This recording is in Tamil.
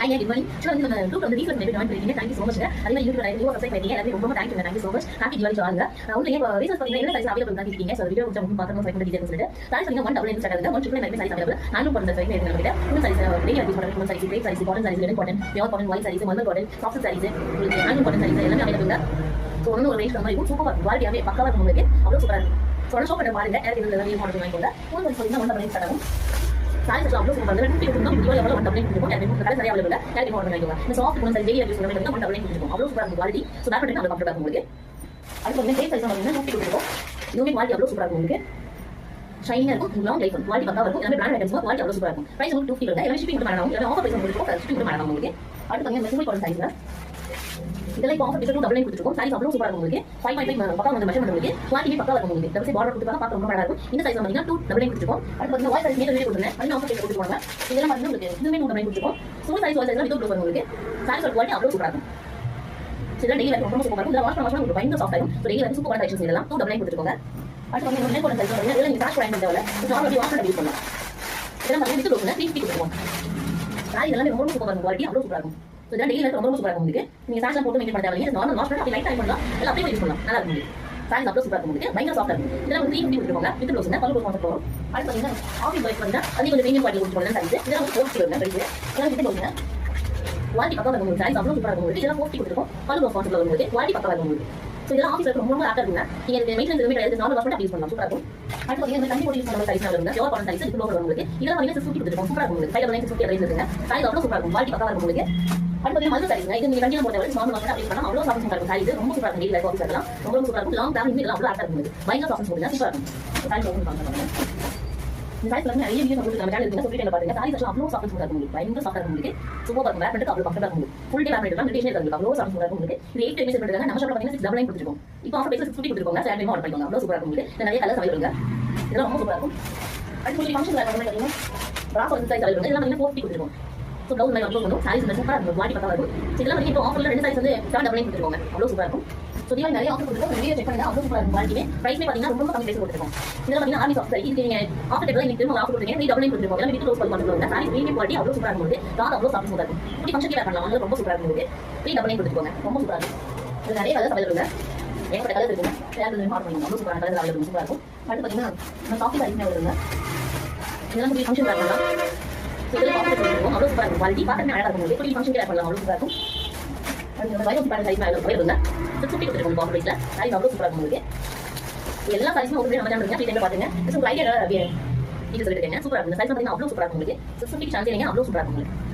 Hi, good morning. So, in the group of the week, maybe join பண்ணிருக்கீங்க. Thank you so much. அதே மாதிரி YouTube லைவ் சப்ஸ்கிரைப் பண்ணிருக்கீங்க. எல்லாரும் ரொம்ப thank you. Thank you so much. Happy Diwali to all. உங்களுக்கு இப்போ ரீசர்ச் பண்ணீங்க என்ன சைஸ் அவைலபிள் தான் இருக்கீங்க. சோ வீடியோ கொஞ்சம் பார்க்கணும் சைஸ் டீடைல்ஸ் சொல்லிட்டு. சாரி சொன்னீங்க 1 டபுள் ஸ்டார்ட் ஆகுது. 1 triple nine size available. Hand பண்ண சைஸ் இருக்கு நம்மகிட்ட. இந்த சைஸ் டெய்லி யூஸ் பண்ற size great size cotton size லென் cotton pure cotton white size மல்மல் காட்டன் சாஃப்ட் சைஸ் உங்களுக்கு ஹேண்ட் காட்டன் சைஸ் எல்லாமே அவைலபிள் தான். சோ ஒன்னு ஒரு ரேஞ்ச் கம்மி இருக்கும். சூப்பரா இருக்கும். குவாலிட்டியாவே பக்காவா இருக்கும் உங்களுக்கு. அவ்வளவு சூப்பரா இருக்கும். சோ ஷோ பண்ண பாருங்க. எனக்கு இதுல வீடியோ மாடல் வாங்கிக்கோங்க. உங்களுக்கு சொல்லுங்க 1 டபுள் ஸ்டார்ட் ஆகும். सारी सब लोग सुपर लेवल 50 को वीडियो लेवल 1 डबल को कैट में कलर சரியா अवेलेबल है कैट में ऑर्डर பண்ணிக்கோங்க இந்த சாஃப்ட் கூட சரி யூஸ் பண்ணி 1 டபுள் கொடுத்துருக்கோம் அவ்வளவு சூப்பரா இருக்கும் குவாலிட்டி சோ தட் பண்ணி நம்ம கம்ஃபர்ட்டா இருக்கும் உங்களுக்கு அடுத்து வந்து சைஸ் வந்து 50 கொடுத்துருக்கோம் இதுவே குவாலிட்டி அவ்வளவு சூப்பரா இருக்கும் உங்களுக்கு ஷைனிங்கா இருக்கும் லாங் லைஃப் குவாலிட்டி பக்கா இருக்கும் எல்லாமே பிராண்ட் ஐட்டம்ஸ் குவாலிட்டி அவ்வளவு சூப்பரா இருக்கும் பிரைஸ் வந்து 250 இருக்கு எல்லாமே ஷிப்பிங் கூட பண்ணலாம் எல்லாமே ஆஃபர் பிரைஸ் உங்களுக்கு ஷிப்பிங் கூட பண்ணலாம் உங்களுக்கு அடுத்து வந்து மெசேஜ் காட்டன் சைஸ்ல இதெல்லாம் இப்போ ஆஃபர் டிஸ்கவுண்ட் டபுள் கொடுத்துருக்கோம் சாரி அவ்வளவு சூப்பரா இருக்கும் உங்களுக்கு 5.5 பக்கா வந்து மெஷர்மென்ட் உங்களுக்கு குவாலிட்டி பக்கா இருக்கும் உங்களுக்கு டபுள் பார்டர் கொடுத்துருக்காங்க பார்க்க ரொம்ப அழகா இருக்கும் இந்த சைஸ் வந்து 2 டபுள் கொடுத்துருக்கோம் அடுத்து வந்து வாய்ஸ் சைஸ் மீட்டர் வீடியோ கொடுத்துறேன் அது ஆஃபர் பிரைஸ் கொடுத்துருவாங்க இதெல்லாம் வந்து உங்களுக்கு இதுமே 2 டபுள் கொடுத்துருக்கோம் சூப்பர் சைஸ் வாய்ஸ் சைஸ்ல வித் ப்ளூ உங்களுக்கு சாரி குவாலிட்டி அவ்வளவு சூப்பரா இருக்கும் சில டெய்லி லைஃப் ரொம்ப சூப்பரா இருக்கும் இந்த வாஷ் பண்ணா உங்களுக்கு பயங்கர சாஃப்ட் ஆகும் so daily life super collections இதெல்லாம் 2 டபுள் கொடுத்துருக்கோங்க அடுத்து வந்து மெயின் காட்டன் சைஸ் வந்து நீங்க வாஷ் பண்ண தேவையில்ல நார்மலி வாஷ் பண்ணி யூஸ் பண்ணலாம் இதெல்லாம் வந்து வித் ப்ளூ 350 கொடுத்துருவோம் சாரி இதெல்லாம் ரொம்ப சூப்பரா இருக்கும் குவாலிட்டி அவ்வளவு சூப்பரா இருக்கும் So then daily life ரொம்ப சூப்பரா இருக்கும் உங்களுக்கு நீங்க சாக்ஸ்ல போட்டு மெயின்டெய்ன் பண்ண தேவையில்லை நார்மல் வாஷ் பண்ணி லைட் டைம் பண்ணலாம் இல்ல அப்படியே யூஸ் பண்ணலாம் நல்லா இருக்கும் சாரி அவ்வளவு சூப்பரா இருக்கும் உங்களுக்கு பயங்கர சாஃப்ட்டா இருக்கும் இதெல்லாம் வந்து 350 கொடுத்துருவாங்க வித் ப்ளவுஸ் பல்லு கான்செப்ட் வரும் அடுத்து பாத்தீங்கன்னா ஆஃபீஸ் வைஸ் பண்ணா அது கொஞ்சம் ப்ரீமியம் குவாலிட்டி கொடுத்துருவாங்க சைஸ் இதெல்லாம் வந்து 40 வருங்க பிரைஸ் இதெல்லாம் வித் ப்ளவுஸ் குவாலிட்டி பக்கா இருக்கும் உங்களுக்கு சாரி அவ்வளவு சூப்பரா இருக்கும் உங்களுக்கு இதெல்லாம் 40 கொடுத்துருக்கோம் பல்லு கான்செப்ட் வரும் உங்களுக்கு குவாலிட்டி பக்கா இருக்கும் உங்களுக்கு சோ இதெல்லாம் ஆஃபீஸ்ல ரொம்ப ஆக்டா இருக்குங்க நீங்க இந்த மெயின்டெனன்ஸ் எதுவுமே கிடையாது நார்மல் வாஷ் பண்ணி யூஸ் பண்ணலாம் சூப்பரா இருக்கும் அடுத்து பாத்தீங்கன்னா தண்ணி போட்டு யூஸ் பண்ணற சைஸ் வருங்க பியூர் காட்டன் சைஸ் இது வரும் உங்களுக்கு இதெல்லாம் வந்து 650 கொடுத்துருக்கோம் சூப்பரா இருக்கும் உங்களுக்கு 5.9 ரேஞ்ச் இருக்குங்க சாரி அவ்வளவு சூப்பரா இருக்கும் குவாலிட்டி பக்கா இருக்கும் உங்களுக்கு அடுத்து வந்து மல்மல் சாரீஸ் இது நீங்க கண்டிப்பா போடுறது நார்மல் வாஷ் பண்ணி பண்ணலாம் அவ்வளவு சாஃப்ட் இருக்கும் சாரி இது ரொம்ப சூப்பரா இருக்கும் டெய்லி லைஃப் ஆஃபீஸ் எல்லாம் ரொம்ப சூப்பரா இருக்கும் லாங் டைம் இதெல்லாம் அவ்வளவு ஆக்டா இருக்கும் பயங்கர சாஃப்ட் இருக்கும் சூப்பரா இருக்கும் சாரி ஓபன் பண்ணுங்க இந்த சாரி வந்து நிறைய வீடியோ உங்களுக்கு நம்ம சேனல் இருக்குங்க சொல்லிட்டு பாருங்க சாரி எல்லாம் அவ்வளவு சாஃப்ட் இருக்கும் உங்களுக்கு பயங்கர சாஃப்ட்டா இருக்கும் உங்களுக்கு சூப்பரா இருக்கும் வேர் பண்ணிட்டு அவ்வளவு கம்ஃபர்ட்டா இருக்கும் ஃபுல் டே வேர் பண்ணிட்டு மெடிடேஷன் இருக்கு அவ்வளவு சாஃப்ட் இருக்கும் உங்களுக்கு இது 8 டைம்ஸ் பண்ணிருக்காங்க நம்ம ஷாப்ல பாத்தீங்கன்னா 6 டபுள் கொடுத்துருக்கோம் இப்போ ஆஃபர் பிரைஸ் 50 கொடுத்துருக்கோங்க சாரி ஆர்டர் பண்ணிக்கோங்க அவ்வளவு சூப்பரா இருக்கும் உங்களுக்கு நிறைய கலர்ஸ் அவைலபிள் இருக்கு இதெல்லாம் ரொம்ப சூப்பரா இருக்கும் அடுத்து ஒரு ஃபங்க்ஷன் வேர் பண்ணீங்கன்னா ராஃப் வந்து சைஸ் அவைலபிள் இதெல்லாம் வந்து 40 கொடுத்துருக்கோம் சோ டவுன் லைன் அப்லோட் பண்ணுவோம் சாரீஸ் சூப்பரா இருக்கும் குவாலிட்டி பக்கா இருக்கும் இதெல்லாம் வந்து இப்போ ஆஃபர்ல ரெண்டு சைஸ் வந்து 7 டபுள் கொடுத்துருவாங்க அவ்வளவு சூப்பரா இருக்கும் சோ இதெல்லாம் நிறைய ஆஃபர் கொடுத்துருக்கோம் வீடியோ செக் பண்ணுங்க அவ்வளவு சூப்பரா இருக்கும் குவாலிட்டி பிரைஸ்மே பாத்தீங்கன்னா ரொம்ப கம்மி பிரைஸ் கொடுத்துருக்கோம் இதெல்லாம் பாத்தீங்கன்னா ஆர்மி சாஃப்ட் இதுக்கு நீங்க ஆஃபர் டேபிள் நீங்க திரும்ப ஆஃபர் கொடுத்தீங்க 3 டபுள் கொடுத்துருக்கோம் இதெல்லாம் வித் ரோஸ் பல் பண்ணுவாங்க சாரி பிரீமியம் குவாலிட்டி அவ்வளவு சூப்பரா இருக்கும் உங்களுக்கு காது அவ்வளவு சாஃப்ட் இருக்கும் இப்படி ஃபங்க்ஷன் வேர் பண்ணலாம் வந்து ரொம்ப சூப்பரா இருக்கும் உங்களுக்கு 3 டபுள் கொடுத்துருக்கோங்க ரொம்ப சூப்பரா இருக்கும் இது நிறைய கலர்ஸ் அவைலபிள் ஏகப்பட்ட கலர் இருக்குங்க சேனல் ஆர்டர் பண்ணுங்க அவ்வளவு சூப்பரான கலர் அவைலபிள் சூப்பரா இருக்கும் அடுத்து பாத்தீங்கன்னா நம்ம சாஃப்ட் சாரீஸ் அவைலபிள் இதெல்லாம் வந்து ஃபங்க்ஷன் வேர் பண்ணலாம் இதெல்லாம் ஆஃபர் கொடுத்துருக்கோம் அவ்வளவு சூப்பரா இருக்கும் குவாலிட்டி பார்க்கவே அழகா இருக்கும் உங்களுக்கு ஃபங்க்ஷன் வேர் பண்ணலாம் அவ்வளவு சூப்பரா இருக்கும் அந்த வைரஸ் பேட்டர்ன் சைஸ் அவைலபிள் 650 கொடுத்துருக்கோம் ஆஃபர் பிரைஸ்ல சாரி அவ்வளவு சூப்பரா இருக்கும் உங்களுக்கு எல்லா சைஸும் ஒரு நம்ம சேனல் இருக்கு ஃப்ரீ பாத்துங்க இது ஐடியா இது சொல்லிட்டு இருக்கேன் சூப்பரா இருக்கும் இந்த சைஸ் பாத்தீங்கன்னா அவ்வளவு சூப்பரா இருக்கும் உங்களுக்கு 650 சான்ஸ் நீங்க அவ்வளவு சூப்பரா இருக்கும் உங்களுக்கு